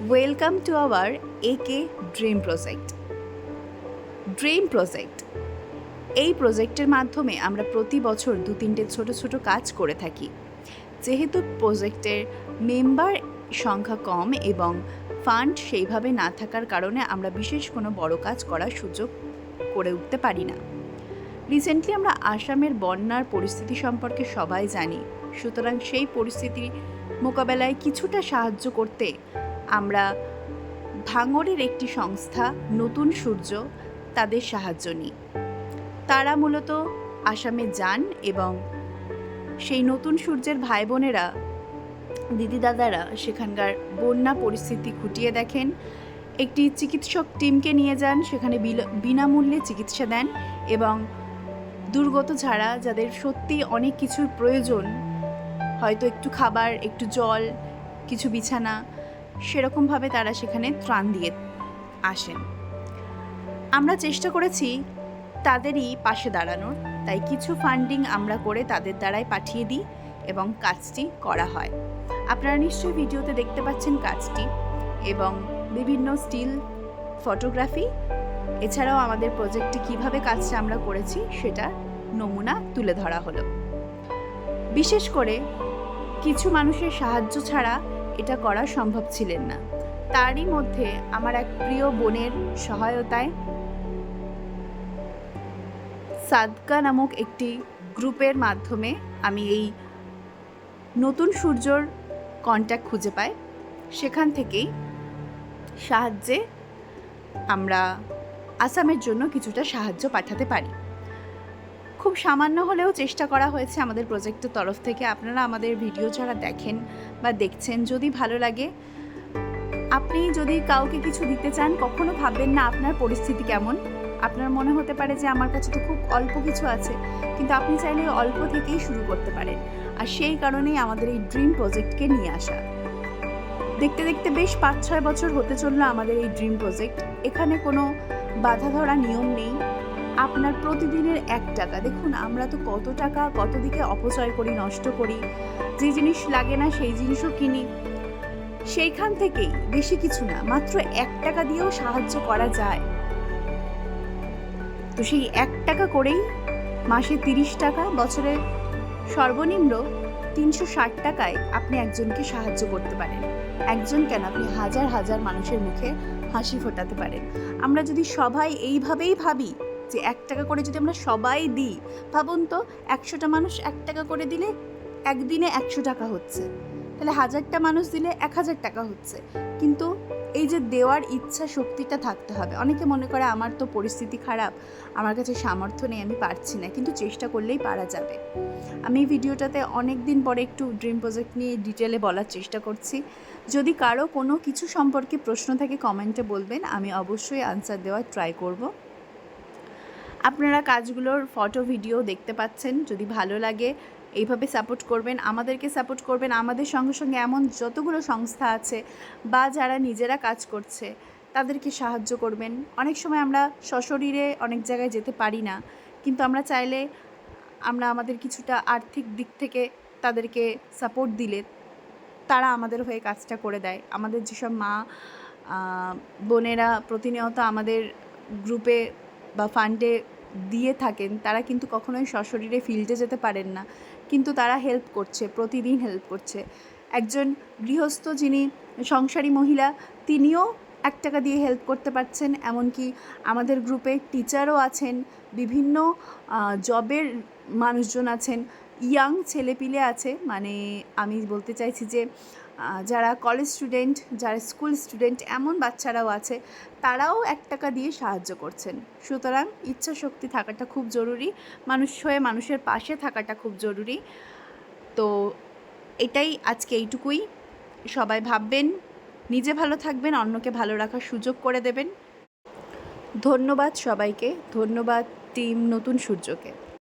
Welcome to our একে dream project. এই প্রজেক্টের মাধ্যমে আমরা প্রতি বছর 2-3টে ছোট ছোট কাজ করে থাকি। যেহেতু প্রজেক্টের মেম্বার সংখ্যা কম এবং ফান্ড সেইভাবে না থাকার কারণে আমরা বিশেষ কোনো বড় কাজ করার সুযোগ করে উঠতে পারি না। রিসেন্টলি আমরা আসামের বন্যার পরিস্থিতি সম্পর্কে সবাই জানি, সুতরাং সেই পরিস্থিতি মোকাবেলায় কিছুটা সাহায্য করতে আমরা ভাঙড়ের একটি সংস্থা নতুন সূর্য তাদের সাহায্য নিই। তারা মূলত আসামে যান এবং সেই নতুন সূর্যের ভাই বোনেরা, দিদি দাদারা সেখানকার বন্যা পরিস্থিতি খুঁটিয়ে দেখেন, একটি চিকিৎসক টিমকে নিয়ে যান, সেখানে বিনামূল্যে চিকিৎসা দেন এবং দুর্গত ছাড়া যাদের সত্যি অনেক কিছুর প্রয়োজন, হয়তো একটু খাবার, একটু জল, কিছু বিছানা, সেরকমভাবে তারা সেখানে ত্রাণ দিয়ে আসেন। আমরা চেষ্টা করেছি তাদেরই পাশে দাঁড়ানোর, তাই কিছু ফান্ডিং আমরা করে তাদের দ্বারাই পাঠিয়ে দিই এবং কাজটি করা হয়। আপনারা নিশ্চয়ই ভিডিওতে দেখতে পাচ্ছেন কাজটি এবং বিভিন্ন স্টিল ফটোগ্রাফি, এছাড়াও আমাদের প্রজেক্টে কিভাবে কাজটা আমরা করেছি সেটা নমুনা তুলে ধরা হলো। বিশেষ করে কিছু মানুষের সাহায্য ছাড়া এটা করা সম্ভব ছিলেন না। তারই মধ্যে আমার এক প্রিয় বোনের সহায়তায় সাদকা নামক একটি গ্রুপের মাধ্যমে আমি এই নতুন সূর্যর কন্ট্যাক্ট খুঁজে পাই। সেখান থেকেই সাহায্যে আমরা আসামের জন্য কিছুটা সাহায্য পাঠাতে পারি। খুব সামান্য হলেও চেষ্টা করা হয়েছে আমাদের প্রজেক্টের তরফ থেকে। আপনারা আমাদের ভিডিও যারা দেখেন বা দেখছেন, যদি ভালো লাগে, আপনি যদি কাউকে কিছু দিতে চান, কখনো ভাববেন না আপনার পরিস্থিতি কেমন। আপনার মনে হতে পারে যে আমার কাছে তো খুব অল্প কিছু আছে, কিন্তু আপনি চাইলে অল্প থেকেই শুরু করতে পারেন। আর সেই কারণেই আমাদের এই ড্রিম প্রজেক্টকে নিয়ে আসা। দেখতে দেখতে বেশ 5-6 বছর হতে চললো আমাদের এই ড্রিম প্রজেক্ট। এখানে কোনো বাধা ধরা নিয়ম নেই। আপনার প্রতিদিনের 1 টাকা, দেখুন আমরা তো কত টাকা কত দিকে অপচয় করি, নষ্ট করি, যে জিনিস লাগে না সেই জিনিসও কিনি। সেইখান থেকেই বেশি কিছু না, মাত্র 1 টাকা দিয়েও সাহায্য করা যায়। তো সেই 1 টাকা করেই মাসে 30 টাকা, বছরে সর্বনিম্ন 360 টাকায় আপনি একজনকে সাহায্য করতে পারেন। একজন কেন, আপনি হাজার হাজার মানুষের মুখে হাসি ফোটাতে পারেন। আমরা যদি সবাই এইভাবেই ভাবি যে 1 টাকা করে যদি আমরা সবাই দিই, ভাবুন তো 100টা মানুষ 1 টাকা করে দিলে একদিনে 100 টাকা হচ্ছে, তাহলে 1000টা মানুষ দিলে 1000 টাকা হচ্ছে। কিন্তু এই যে দেওয়ার ইচ্ছা শক্তিটা থাকতে হবে। অনেকে মনে করে আমার তো পরিস্থিতি খারাপ, আমার কাছে সামর্থ্য নেই, আমি পারছি না, কিন্তু চেষ্টা করলেই পারা যাবে। আমি এই ভিডিওটাতে অনেক দিন পরে একটু ড্রিম প্রজেক্ট নিয়ে ডিটেলে বলার চেষ্টা করছি। যদি কারো কোনো কিছু সম্পর্কে প্রশ্ন থাকে কমেন্টে বলবেন, আমি অবশ্যই আনসার দেওয়ার ট্রাই করব। আপনারা কাজগুলোর ফটো ভিডিও দেখতে পাচ্ছেন। যদি ভালো লাগে এইভাবে সাপোর্ট করবেন, আমাদেরকে সাপোর্ট করবেন। আমাদের সঙ্গে সঙ্গে এমন যতগুলো সংস্থা আছে বা যারা নিজেরা কাজ করছে তাদেরকে সাহায্য করবেন। অনেক সময় আমরা সশরীরে অনেক জায়গায় যেতে পারি না, কিন্তু আমরা চাইলে আমরা আমাদের কিছুটা আর্থিক দিক থেকে তাদেরকে সাপোর্ট দিলে তারা আমাদের হয়ে কাজটা করে দেয়। আমাদের যেসব মা বোনেরা প্রতিনিয়ত আমাদের গ্রুপে বা ফান্ডে দিয়ে থাকেন, তারা কিন্তু কখনোই সশরীরে ফিল্ডে যেতে পারেন না, কিন্তু তারা হেল্প করছে, প্রতিদিন হেল্প করছে। একজন গৃহস্থ যিনি সংসারী মহিলা, তিনিও 1 টাকা দিয়ে হেল্প করতে পারছেন। এমনকি আমাদের গ্রুপে টিচারও আছেন, বিভিন্ন জবের মানুষজন আছেন, ইয়াং ছেলেপিলে আছে। মানে আমি বলতে চাইছি যে যারা কলেজ স্টুডেন্ট, যারা স্কুল স্টুডেন্ট, এমন বাচ্চারাও আছে, তারাও 1 টাকা দিয়ে সাহায্য করছেন। সুতরাং ইচ্ছা শক্তি থাকাটা খুব জরুরি, মানুষ হয়ে মানুষের পাশে থাকাটা খুব জরুরি। তো এটাই আজকে এইটুকুই। সবাই ভাববেন, নিজে ভালো থাকবেন, অন্যকে ভালো রাখার সুযোগ করে দেবেন। ধন্যবাদ সবাইকে, ধন্যবাদ টিম নতুন সূর্যকে।